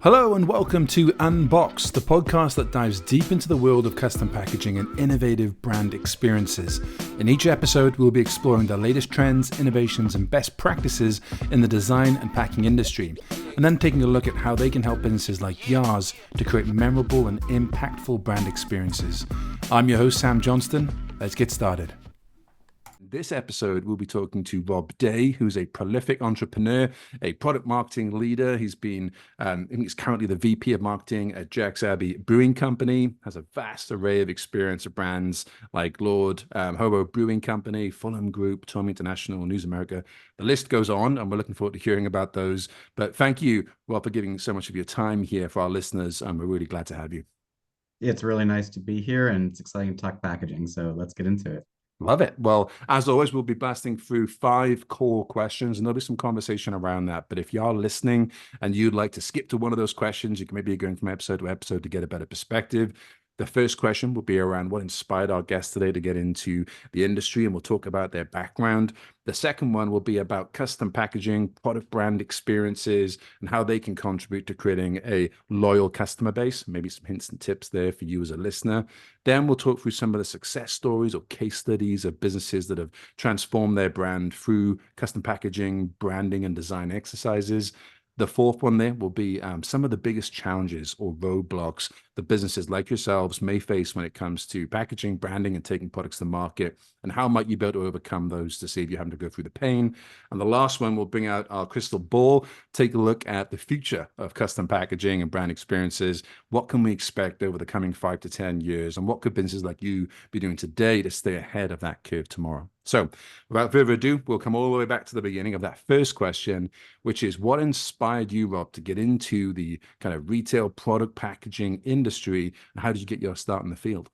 Hello and welcome to Unboxed, the podcast that dives deep into the world of custom packaging and innovative brand experiences. In each episode, we'll be exploring the latest trends, innovations, and best practices in the design and packing industry, and then taking a look at how they can help businesses like yours to create memorable and impactful brand experiences. I'm your host, Sam Johnston. Let's get started. This episode, we'll be talking to Rob Day, who's a prolific entrepreneur, a product marketing leader. He's been, I think he's currently the VP of marketing at Jack's Abbey Brewing Company, has a vast array of experience at brands like Lord, Hobo Brewing Company, Fulham Group, Tommy International, News America. The list goes on, and we're looking forward to hearing about those. But thank you, Rob, for giving so much of your time here for our listeners. We're really glad to have you. It's really nice to be here, and it's exciting to talk packaging. So let's get into it. Love it. Well, as always, we'll be blasting through 5 core questions, and there'll be some conversation around that. But if you're listening and you'd like to skip to one of those questions, you can maybe go from episode to episode to get a better perspective. The first question will be around what inspired our guests today to get into the industry, and we'll talk about their background. The second one will be about custom packaging, product brand experiences, and how they can contribute to creating a loyal customer base. Maybe some hints and tips there for you as a listener. Then we'll talk through some of the success stories or case studies of businesses that have transformed their brand through custom packaging, branding, and design exercises. The fourth one there will be some of the biggest challenges or roadblocks that businesses like yourselves may face when it comes to packaging, branding, and taking products to market, and how might you be able to overcome those to save you having to go through the pain. And the last one, we'll bring out our crystal ball, take a look at the future of custom packaging and brand experiences. What can we expect over the coming 5 to 10 years, and what could businesses like you be doing today to stay ahead of that curve tomorrow? So without further ado, we'll come all the way back to the beginning of that first question, which is what inspired you, Rob, to get into the kind of retail product packaging industry, and how did you get your start in the field?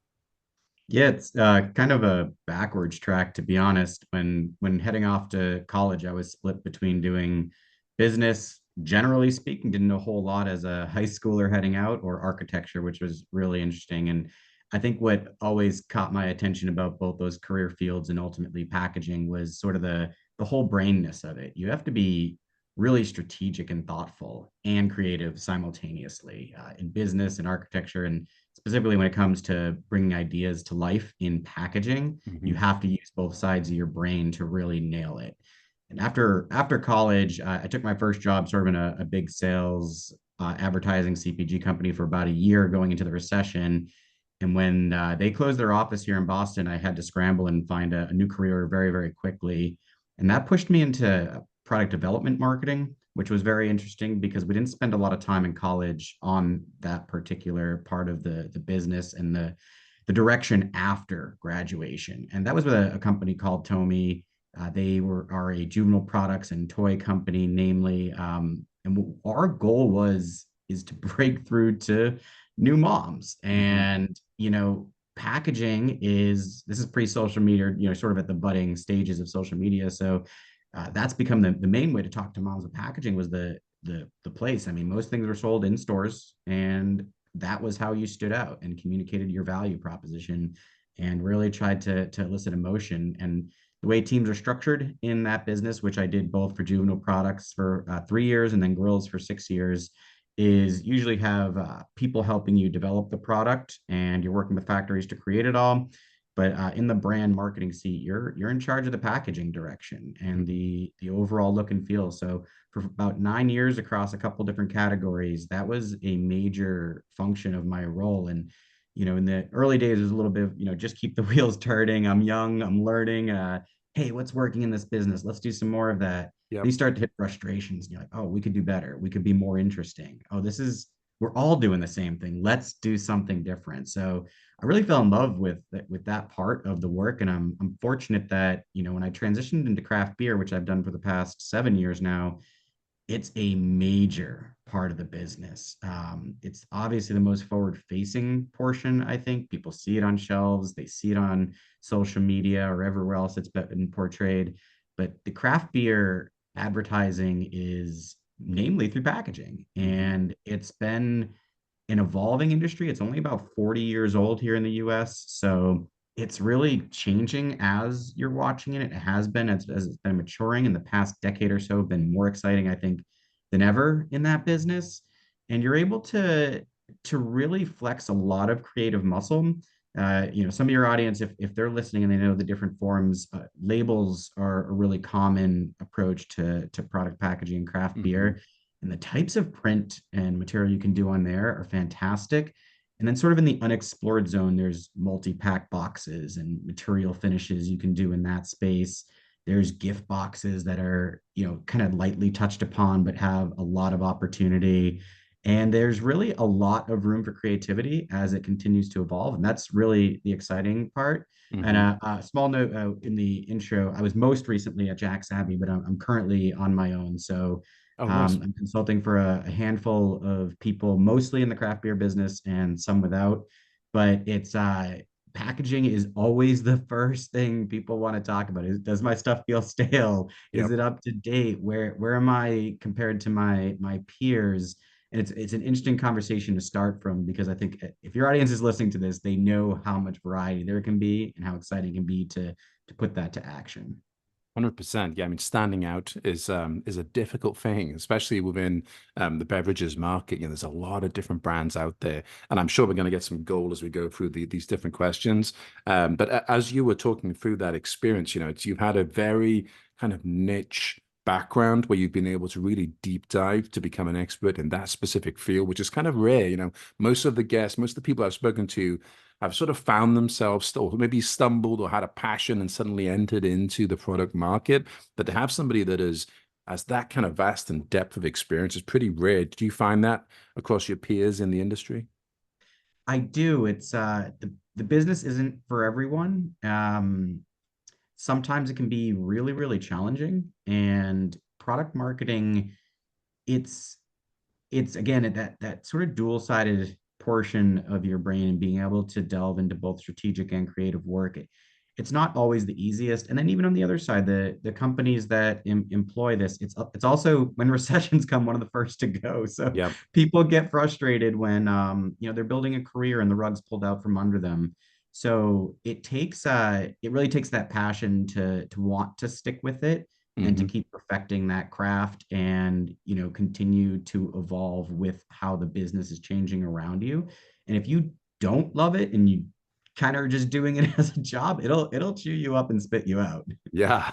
Yeah, it's kind of a backwards track, to be honest. When heading off to college, I was split between doing business, generally speaking, didn't know a whole lot as a high schooler heading out, or architecture, which was really interesting. And I think what always caught my attention about both those career fields and ultimately packaging was sort of the whole brainness of it. You have to be really strategic and thoughtful and creative simultaneously in business and architecture, and specifically when it comes to bringing ideas to life in packaging. You Mm-hmm. have to use both sides of your brain to really nail it. And after college, I took my first job sort of in a big sales advertising CPG company for about a year going into the recession. And when they closed their office here in Boston, I had to scramble and find a new career very, very quickly. And that pushed me into product development marketing, which was very interesting because we didn't spend a lot of time in college on that particular part of the business and the direction after graduation. And that was with a company called Tomy. They are a juvenile products and toy company, namely. And our goal is to break through to new moms. Mm-hmm. And packaging this is pre-social media, sort of at the budding stages of social media. So that's become the main way to talk to moms with packaging was the place. I mean, most things were sold in stores, and that was how you stood out and communicated your value proposition and really tried to elicit emotion. And the way teams are structured in that business, which I did both for juvenile products for 3 years and then grills for 6 years, is usually have people helping you develop the product, and you're working with factories to create it all. But in the brand marketing seat, you're in charge of the packaging direction and the overall look and feel. So for about 9 years across a couple different categories, that was a major function of my role. And in the early days, it was a little bit of just keep the wheels turning. I'm young, I'm learning. Hey, what's working in this business? Let's do some more of that. Then Yep. you start to hit frustrations, and you're like, oh, we could do better. We could be more interesting. Oh, we're all doing the same thing. Let's do something different. So I really fell in love with that part of the work, and I'm fortunate that when I transitioned into craft beer, which I've done for the past 7 years now, it's a major part of the business. It's obviously the most forward-facing portion. I think people see it on shelves, they see it on social media or everywhere else it's been portrayed. But the craft beer advertising is namely through packaging, Mm-hmm. and it's been an evolving industry. It's only about 40 years old here in the US. So it's really changing as you're watching it. It has been, as it's been maturing in the past decade or so, been more exciting, I think, than ever in that business. and you're able to really flex a lot of creative muscle. Some of your audience, if they're listening and they know the different forms, labels are a really common approach to product packaging and craft Hmm. beer. And the types of print and material you can do on there are fantastic. And then, sort of in the unexplored zone, there's multi-pack boxes and material finishes you can do in that space. There's gift boxes that are, kind of lightly touched upon, but have a lot of opportunity. And there's really a lot of room for creativity as it continues to evolve. And that's really the exciting part. And Hmm. a small note in the intro, I was most recently at Jack's Abbey, but I'm currently on my own. So Oh, nice. I'm consulting for a handful of people, mostly in the craft beer business and some without. But it's packaging is always the first thing people want to talk about. Does my stuff feel stale? Is Yep. it up to date? Where am I compared to my peers? And it's an interesting conversation to start from, because I think if your audience is listening to this, they know how much variety there can be and how exciting it can be to put that to action. 100%. Yeah, I mean, standing out is a difficult thing, especially within the beverages market. There's a lot of different brands out there, and I'm sure we're going to get some gold as we go through these different questions. But as you were talking through that experience, you've had a very kind of niche background where you've been able to really deep dive to become an expert in that specific field, which is kind of rare. Most of the guests, most of the people I've spoken to have sort of found themselves or maybe stumbled or had a passion and suddenly entered into the product market. But to have somebody that has that kind of vast and depth of experience is pretty rare. Do you find that across your peers in the industry? I do. It's the business isn't for everyone. Sometimes it can be really, really challenging. And product marketing, it's it's again that sort of dual-sided portion of your brain, and being able to delve into both strategic and creative work. It's not always the easiest. And then even on the other side, the companies that employ this, it's also, when recessions come, one of the first to go. So Yeah. people get frustrated when they're building a career and the rug's pulled out from under them. So it really takes that passion to want to stick with it and to Hmm. keep perfecting that craft, and continue to evolve with how the business is changing around you. And if you don't love it and you kind of are just doing it as a job, it'll chew you up and spit you out. Yeah.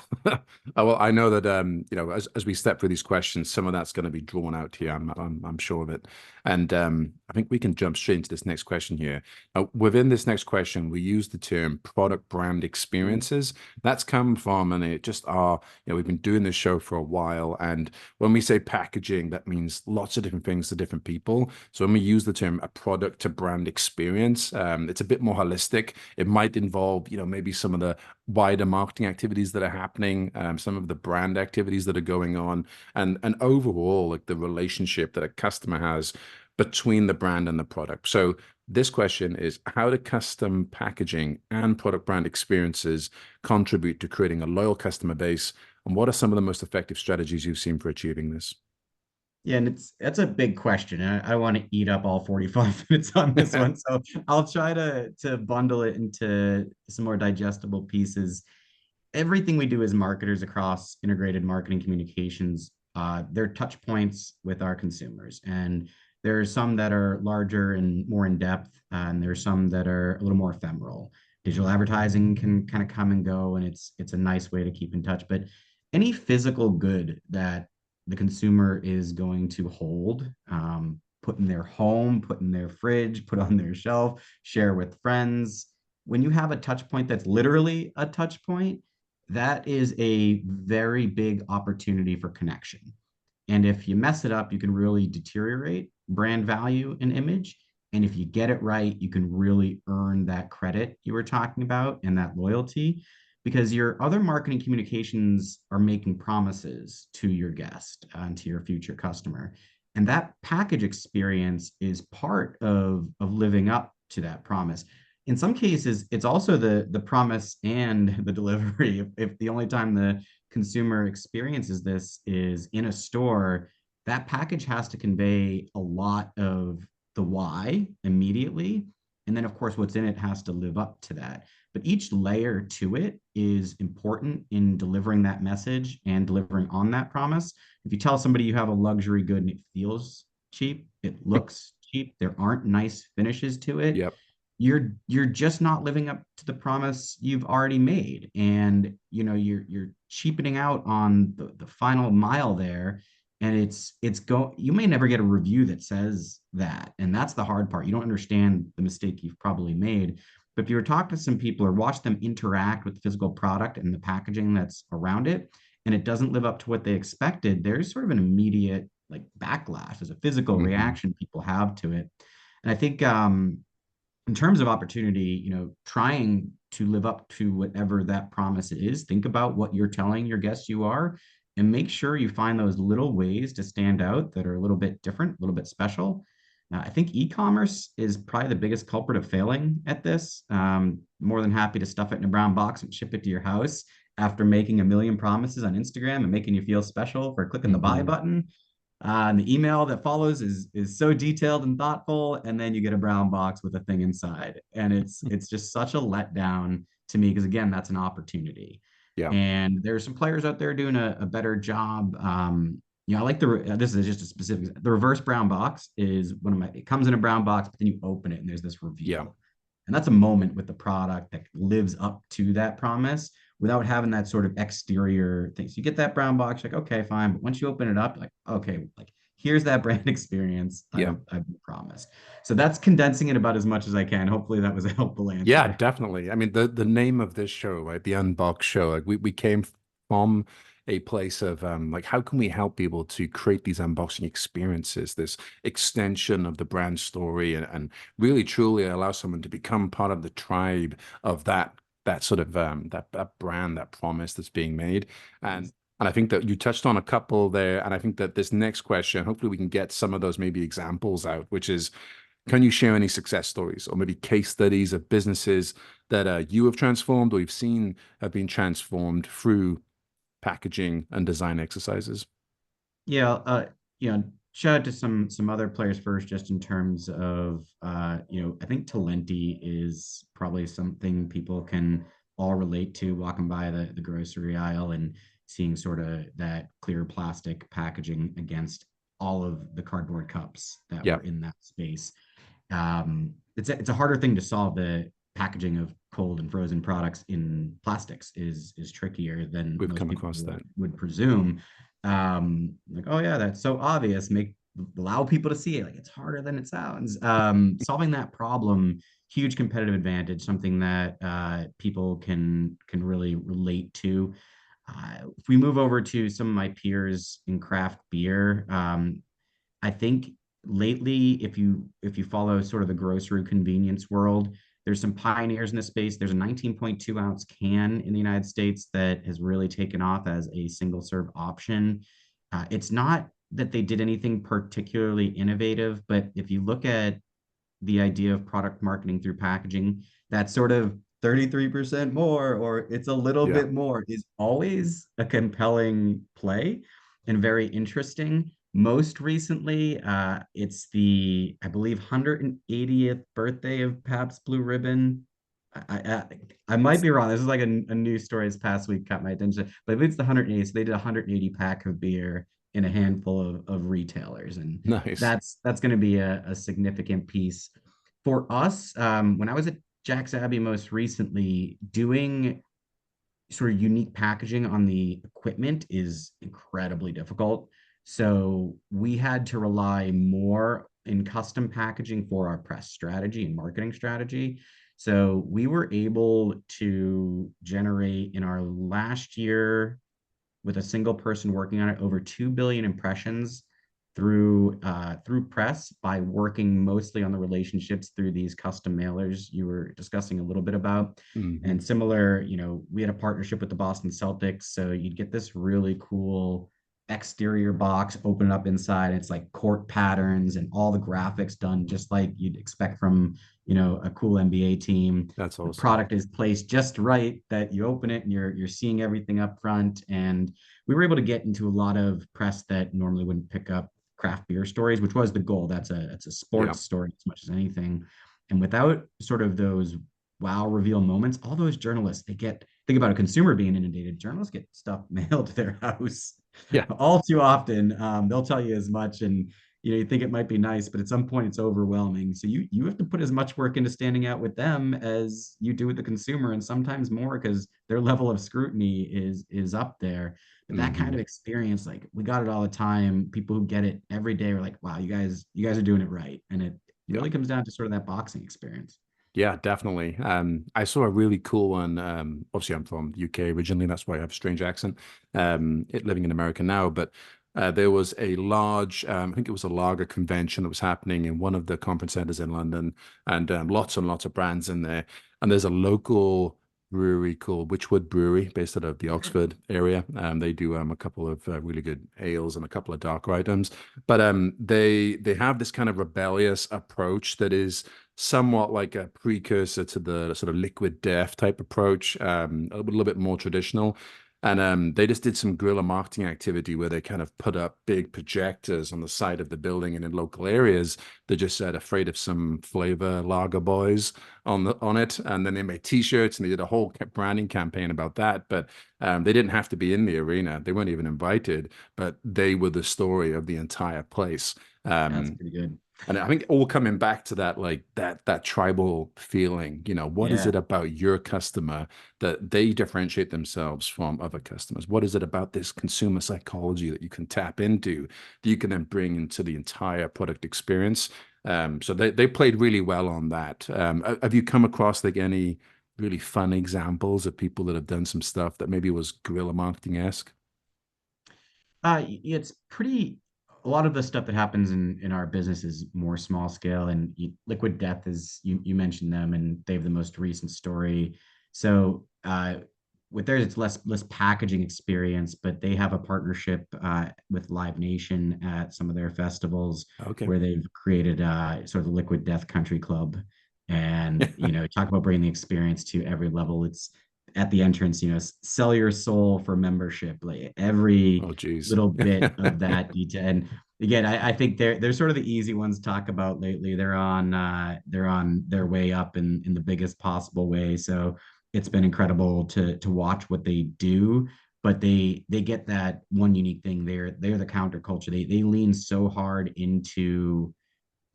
Well, I know that as we step through these questions, some of that's going to be drawn out here. I'm sure of it. And I think we can jump straight into this next question here. Within this next question, we use the term product brand experiences. That's come from, and it just are, we've been doing this show for a while. And when we say packaging, that means lots of different things to different people. So when we use the term a product to brand experience, it's a bit more holistic. It might involve, maybe some of the wider marketing activities that are happening, some of the brand activities that are going on, and overall, like the relationship that a customer has between the brand and the product. So this question is, how do custom packaging and product brand experiences contribute to creating a loyal customer base? And what are some of the most effective strategies you've seen for achieving this? Yeah, and that's a big question. I want to eat up all 45 minutes on this one. So I'll try to bundle it into some more digestible pieces. Everything we do as marketers across integrated marketing communications, they're touch points with our consumers. And there are some that are larger and more in depth, and there are some that are a little more ephemeral. Digital advertising can kind of come and go, and it's a nice way to keep in touch. But any physical good that the consumer is going to hold, put in their home, put in their fridge, put on their shelf, share with friends. When you have a touch point that's literally a touch point, that is a very big opportunity for connection. And if you mess it up, you can really deteriorate brand value and image. And if you get it right, you can really earn that credit you were talking about and that loyalty, because your other marketing communications are making promises to your guest and to your future customer. And that package experience is part of living up to that promise. In some cases, it's also the promise and the delivery. If the only time the consumer experiences this is in a store, that package has to convey a lot of the why immediately. And then, of course, what's in it has to live up to that. But each layer to it is important in delivering that message and delivering on that promise. If you tell somebody you have a luxury good and it feels cheap. It looks cheap. There aren't nice finishes to it. Yep. You're just not living up to the promise you've already made. And you're cheapening out on the final mile there. And you may never get a review that says that. And that's the hard part. You don't understand the mistake you've probably made. But if you were to talk to some people or watch them interact with the physical product and the packaging that's around it, and it doesn't live up to what they expected, there's sort of an immediate like backlash. There's a physical Hmm. reaction people have to it. And I think in terms of opportunity, trying to live up to whatever that promise is, think about what you're telling your guests you are, and make sure you find those little ways to stand out that are a little bit different, a little bit special. I think e-commerce is probably the biggest culprit of failing at this. More than happy to stuff it in a brown box and ship it to your house after making a million promises on Instagram and making you feel special for clicking the buy Hmm. button. And the email that follows is so detailed and thoughtful, and then you get a brown box with a thing inside, and it's just such a letdown to me because again, that's an opportunity, Yeah. and there's some players out there doing a better job. I like this is just a specific. The reverse brown box is one of my. It comes in a brown box, but then you open it and there's this Yeah. reveal, and that's a moment with the product that lives up to that promise without having that sort of exterior thing. So you get that brown box, like, okay, fine. But once you open it up, like, okay, like here's that brand experience Yeah. I've been promised. So that's condensing it about as much as I can. Hopefully that was a helpful Yeah, answer. definitely. I mean, the name of this show, right? The Unboxed show, like we came from a place of like how can we help people to create these unboxing experiences, this extension of the brand story and really truly allow someone to become part of the tribe of that sort of that brand, that promise that's being made. And I think that you touched on a couple there, and I think that this next question, hopefully we can get some of those maybe examples out, which is can you share any success stories or maybe case studies of businesses that you have transformed or you've seen have been transformed through packaging and design exercises? Yeah, shout out to some other players first, just in terms of I think Talenti is probably something people can all relate to walking by the grocery aisle and seeing sort of that clear plastic packaging against all of the cardboard cups that Yeah, were in that space. It's a harder thing to solve. The packaging of cold and frozen products in plastics is trickier than we've most come people across that. would presume. Like, oh yeah, that's so obvious. Allow people to see it. Like it's harder than it sounds. Solving that problem, huge competitive advantage, something that people can really relate to. If we move over to some of my peers in craft beer, I think lately, if you follow sort of the grocery convenience world, there's some pioneers in this space. There's a 19.2 ounce can in the United States that has really taken off as a single serve option. It's not that they did anything particularly innovative, but if you look at the idea of product marketing through packaging, that sort of 33% more or it's a little Yeah. bit more is always a compelling play and very interesting. Most recently, it's the, I believe, 180th birthday of Pabst Blue Ribbon. I, I, I might be wrong. This is like a news story this past week caught my attention, but I believe it's the 180. So they did a 180 pack of beer in a handful of retailers. And Nice. that's going to be a significant piece for us. When I was at Jack's Abbey most recently, doing sort of unique packaging on the equipment is incredibly difficult. So we had to rely more in custom packaging for our press strategy and marketing strategy. So we were able to generate in our last year with a single person working on it over 2 billion impressions through press by working mostly on the relationships through these custom mailers you were discussing a little bit about. Hmm. And similar, we had a partnership with the Boston Celtics, so you'd get this really cool exterior box, open up inside, it's like court patterns and all the graphics done just like you'd expect from a cool NBA team. That's The awesome. product is placed just right that you open it and you're seeing everything up front. And we were able to get into a lot of press that normally wouldn't pick up craft beer stories, which was the goal. That's a Yeah. sports story as much as anything. And without sort of those wow reveal moments, all those journalists, they get, think about a consumer being inundated, journalists get stuff mailed to their house Yeah. all too often. They'll tell you as much. And you think it might be nice, but at some point it's overwhelming. So you have to put as much work into standing out with them as you do with the consumer, and sometimes more because their level of scrutiny is up there. But that kind Hmm. of experience, like we got it all the time. People who get it every day are like, wow, you guys are doing it right. And it Yeah. really comes down to sort of that boxing experience. Yeah, definitely. I saw a really cool one. Obviously, I'm from UK originally. That's why I have a strange accent. Living in America now, but there was a large, I think it was a lager convention that was happening in one of the conference centers in London, and lots of brands in there. And there's a local brewery called Witchwood Brewery, based out of the Oxford area. They do a couple of really good ales and a couple of darker items. But they have this kind of rebellious approach that is somewhat like a precursor to the sort of liquid death type approach, little bit more traditional. And they just did some guerrilla marketing activity where they kind of put up big projectors on the side of the building and in local areas. They just said afraid of some flavor lager boys on it, and then they made T-shirts and they did a whole branding campaign about that. But they didn't have to be in the arena; they weren't even invited, but they were the story of the entire place. That's Um, pretty good. and I think all coming back to that, like that tribal feeling, what is Yeah. it about your customer that they differentiate themselves from other customers? What is it about this consumer psychology that you can tap into that you can then bring into the entire product experience? So they played really well on that. Have you come across like any really fun examples of people that have done some stuff that maybe was guerrilla marketing-esque? It's pretty. A lot of the stuff that happens in our business is more small scale, and Liquid Death is you mentioned them, and they have the most recent story. So with theirs, it's less packaging experience, but they have a partnership with Live Nation at some of their festivals Okay. where they've created sort of the Liquid Death Country Club, and talk about bringing the experience to every level. It's at the entrance, sell your soul for membership, like every Oh, geez. little bit of that detail. And again, I think they're sort of the easy ones to talk about lately. They're on their way up in the biggest possible way. So it's been incredible to watch what they do. But they get that one unique thing. They're the counterculture. They lean so hard into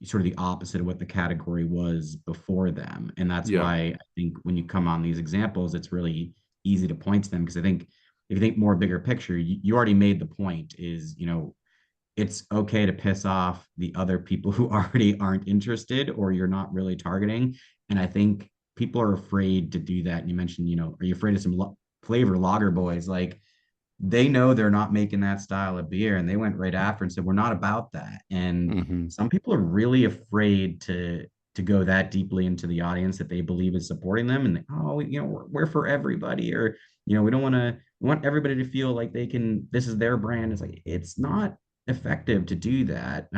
sort of the opposite of what the category was before them. And that's Yeah. why I think when you come on these examples, it's really easy to point to them because I think if you think more bigger picture, you already made the point is, it's okay to piss off the other people who already aren't interested or you're not really targeting. And I think people are afraid to do that. And you mentioned, are you afraid of some flavor lager boys? Like they know they're not making that style of beer and they went right after and said we're not about that. And Hmm. some people are really afraid to go that deeply into the audience that they believe is supporting them, and oh, we're for everybody, or we don't want to, we want everybody to feel like they can, this is their brand. It's like it's not effective to do that.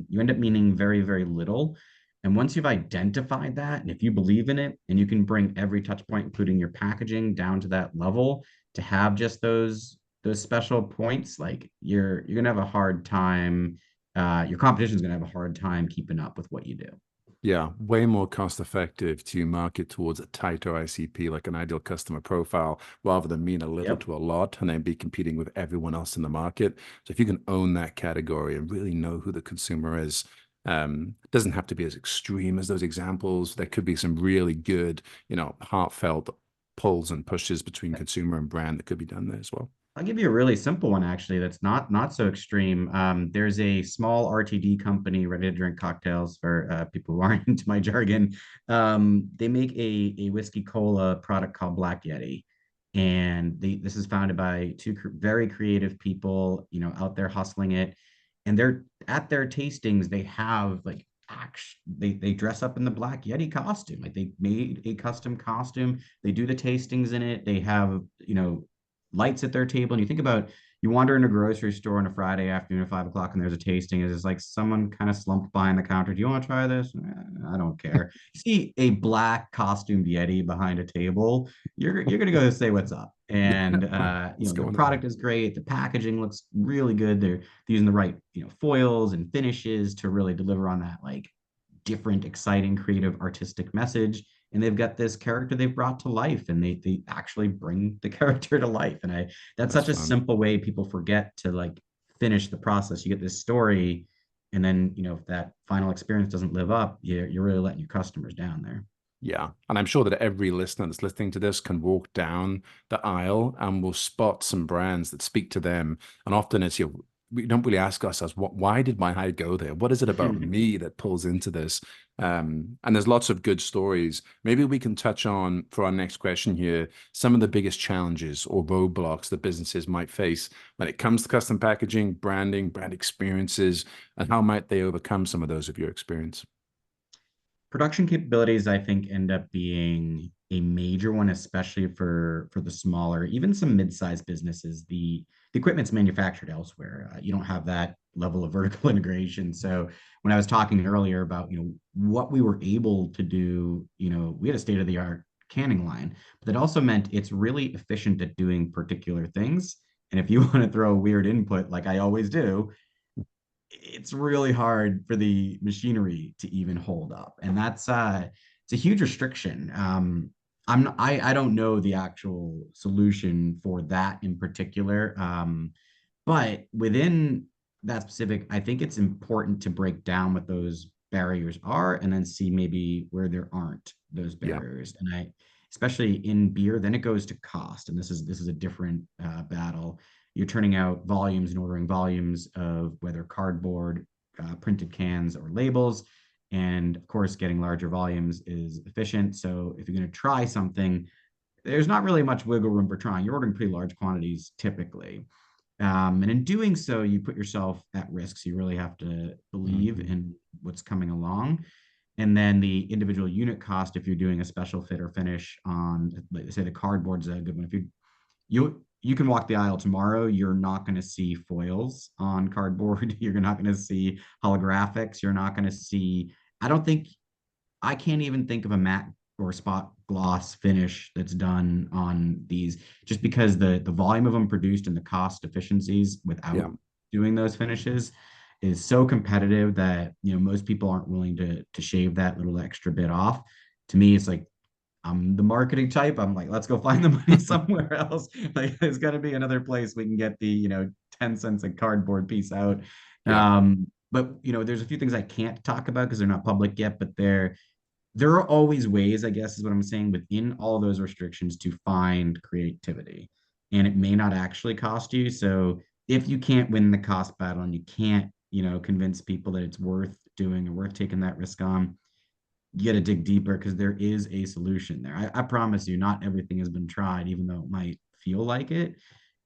You end up meaning very very little. And once you've identified that, and if you believe in it and you can bring every touch point including your packaging down to that level to have just those special points, like you're gonna have a hard time. Your competition is gonna have a hard time keeping up with what you do. Yeah, way more cost effective to market towards a tighter ICP, like an ideal customer profile, rather than mean a little Yep. to a lot and then be competing with everyone else in the market. So if you can own that category and really know who the consumer is, it doesn't have to be as extreme as those examples. There could be some really good, heartfelt pulls and pushes between consumer and brand that could be done there as well. I'll give you a really simple one actually. That's not so extreme. There's a small RTD company, ready to drink cocktails for people who aren't into my jargon. They make a whiskey cola product called Black Yeti, and this is founded by two very creative people, out there hustling it. And they're at their tastings. They have like they dress up in the Black Yeti costume. Like they made a custom costume. They do the tastings in it. They have lights at their table. And you think about, you wander in a grocery store on a Friday afternoon at 5 o'clock and there's a tasting. Is like someone kind of slumped behind the counter. Do you want to try this? I don't care. You see a black costumed Yeti behind a table, you're gonna go say what's up. And What's the going on? product is great. The packaging looks really good. They're using the right foils and finishes to really deliver on that like different, exciting, creative, artistic message. And they've got this character they've brought to life, and they actually bring the character to life. And that's That's such a fun. simple way people forget to like finish the process. You get this story, And then, if that final experience doesn't live up, you're really letting your customers down there. Yeah. And I'm sure that every listener that's listening to this can walk down the aisle and will spot some brands that speak to them. And often it's, we don't really ask ourselves, why did my eye go there? What is it about me that pulls into this? And there's lots of good stories. Maybe we can touch on, for our next question here, some of the biggest challenges or roadblocks that businesses might face when it comes to custom packaging, branding, brand experiences, and how might they overcome some of those of your experience? Production capabilities, I think, end up being a major one, especially for the smaller, even some mid-sized businesses. The equipment's manufactured elsewhere. You don't have that level of vertical integration. So when I was talking earlier about what we were able to do, we had a state-of-the-art canning line, but that also meant it's really efficient at doing particular things. And if you want to throw a weird input, like I always do, it's really hard for the machinery to even hold up, and that's it's a huge restriction. I don't know the actual solution for that in particular, but within that specific, I think it's important to break down what those barriers are and then see maybe where there aren't those Yeah. barriers. And especially in beer, then it goes to cost, and this is a different battle. You're turning out volumes and ordering volumes of whether cardboard, printed cans, or labels. And of course, getting larger volumes is efficient. So if you're going to try something, there's not really much wiggle room for trying. You're ordering pretty large quantities typically. And in doing so, you put yourself at risk. So you really have to believe Mhm. in what's coming along. And then the individual unit cost, if you're doing a special fit or finish on, like, say, the cardboard's a good one. If you can walk the aisle tomorrow, you're not going to see foils on cardboard. You're not going to see holographics. You're not going to see. I don't think I can't even think of a matte or spot gloss finish that's done on these, just because the volume of them produced and the cost efficiencies Yeah. without doing those finishes is so competitive that most people aren't willing to shave that little extra bit off. To me, it's like, I'm the marketing type. I'm like, let's go find the money somewhere else. Like, there's got to be another place we can get the 10 cents a cardboard piece out. Yeah. But there's a few things I can't talk about because they're not public yet, but there are always ways, I guess, is what I'm saying, within all those restrictions to find creativity. And it may not actually cost you. So if you can't win the cost battle and you can't, convince people that it's worth doing or worth taking that risk on, you got to dig deeper because there is a solution there. I promise you, not everything has been tried, even though it might feel like it.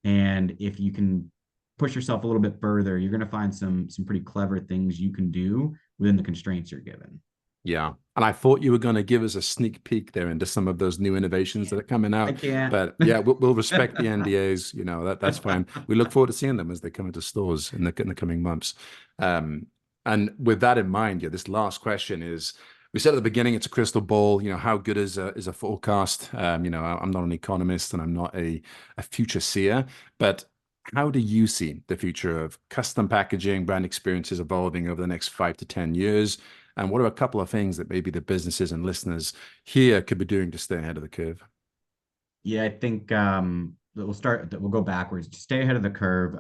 And if you can push yourself a little bit further, you're going to find some pretty clever things you can do within the constraints you're given. Yeah. And I thought you were going to give us a sneak peek there into some of those new innovations that are coming I out. can't. But yeah, we'll respect the NDAs. That's fine. We look forward to seeing them as they come into stores in the coming months. Um, and with that in mind, yeah, this last question is, we said at the beginning, it's a crystal ball. How good is a forecast? I'm not an economist and I'm not a future seer, but how do you see the future of custom packaging, brand experiences evolving over the next 5 to 10 years? And what are a couple of things that maybe the businesses and listeners here could be doing to stay ahead of the curve? Yeah, I think that we'll go backwards to stay ahead of the curve.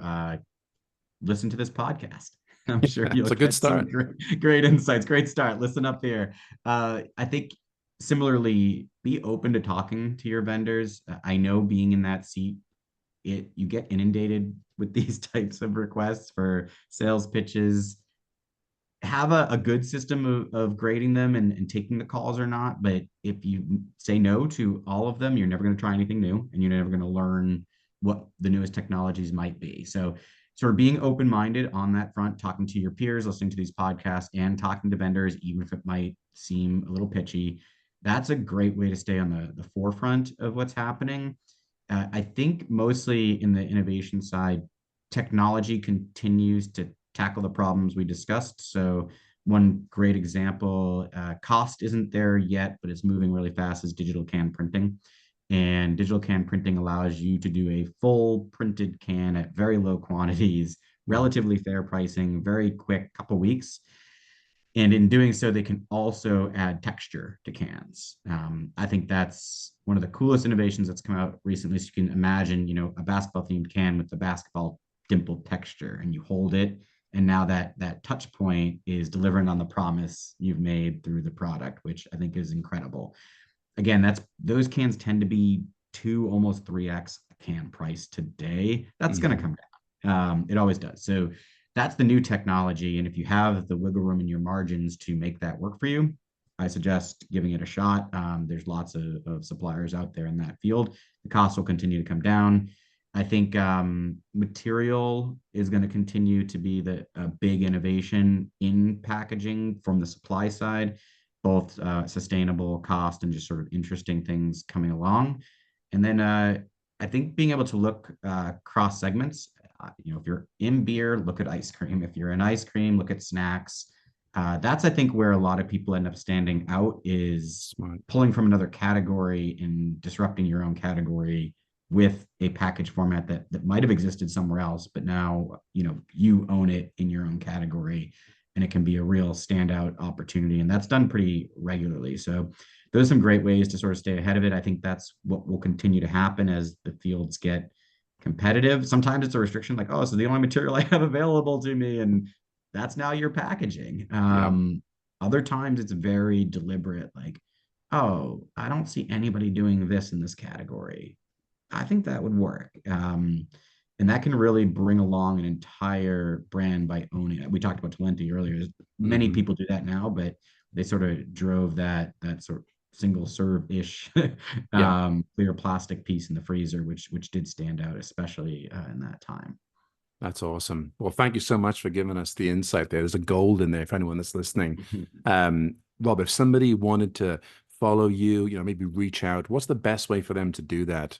Listen to this podcast. I'm sure It's you'll a good get some start. great insights. Great start. Listen up here. I think similarly, be open to talking to your vendors. I know being in that seat, you get inundated with these types of requests for sales pitches. Have a good system of grading them and taking the calls or not. But if you say no to all of them, you're never going to try anything new and you're never going to learn what the newest technologies might be. So, sort of being open minded on that front, talking to your peers, listening to these podcasts, and talking to vendors, even if it might seem a little pitchy, that's a great way to stay on the forefront of what's happening. I think mostly in the innovation side, technology continues to tackle the problems we discussed. So one great example, cost isn't there yet, but it's moving really fast, is digital can printing. And digital can printing allows you to do a full printed can at very low quantities, Wow. relatively fair pricing, very quick, couple weeks. And in doing so, they can also add texture to cans. I think that's one of the coolest innovations that's come out recently. So you can imagine, a basketball themed can with the basketball dimpled texture, and you hold it, And now that touch point is delivering on the promise you've made through the product, which I think is incredible. Again, those cans tend to be 2, almost 3x can price today. That's going to come down. It always does. So that's the new technology. And if you have the wiggle room in your margins to make that work for you, I suggest giving it a shot. There's lots of suppliers out there in that field. The costs will continue to come down. I think material is going to continue to be a big innovation in packaging from the supply side, both sustainable cost and just sort of interesting things coming along. And then I think being able to look cross segments, if you're in beer, look at ice cream. If you're in ice cream, look at snacks. That's, I think, where a lot of people end up standing out, is Smart. pulling from another category and disrupting your own category with a package format that might have existed somewhere else, but now, you own it in your own category, and it can be a real standout opportunity. And that's done pretty regularly. So those are some great ways to sort of stay ahead of it. I think that's what will continue to happen as the fields get competitive. Sometimes it's a restriction, like, oh, so the only material I have available to me, and that's now your packaging. Yeah. Other times it's very deliberate, like, oh, I don't see anybody doing this in this category. I think that would work. And that can really bring along an entire brand by owning it. We talked about Talenti earlier. Many people do that now, but they sort of drove that sort of single serve ish clear plastic piece in the freezer, which did stand out, especially in that time. That's awesome. Well, thank you so much for giving us the insight there. There's a gold in there for anyone that's listening. Rob, if somebody wanted to follow you, maybe reach out, what's the best way for them to do that?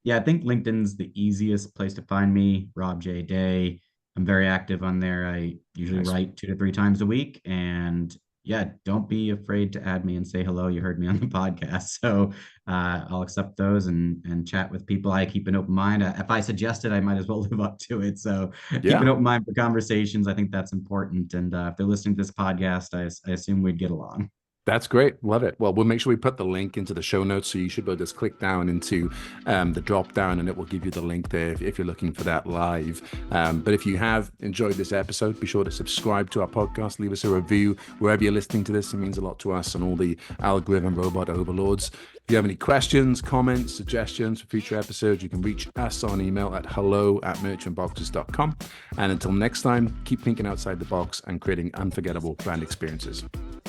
Yeah, I think LinkedIn's the easiest place to find me, Rob J. Day. I'm very active on there. I usually write 2 to 3 times a week. And yeah, don't be afraid to add me and say hello. You heard me on the podcast. So I'll accept those and chat with people. I keep an open mind. If I suggest it, I might as well live up to it. So keep an open mind for conversations. I think that's important. And if they're listening to this podcast, I assume we'd get along. That's great. Love it. Well, we'll make sure we put the link into the show notes. So you should be able to just click down into the drop down, and it will give you the link there if you're looking for that live. But if you have enjoyed this episode, be sure to subscribe to our podcast, leave us a review wherever you're listening to this. It means a lot to us and all the algorithm robot overlords. If you have any questions, comments, suggestions for future episodes, you can reach us on email at hello@merchantboxes.com. And until next time, keep thinking outside the box and creating unforgettable brand experiences.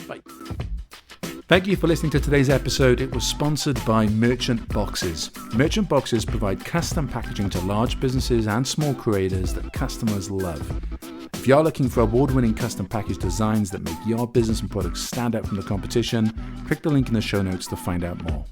Bye. Thank you for listening to today's episode. It was sponsored by Merchant Boxes. Merchant Boxes provide custom packaging to large businesses and small creators that customers love. If you're looking for award-winning custom package designs that make your business and products stand out from the competition, click the link in the show notes to find out more.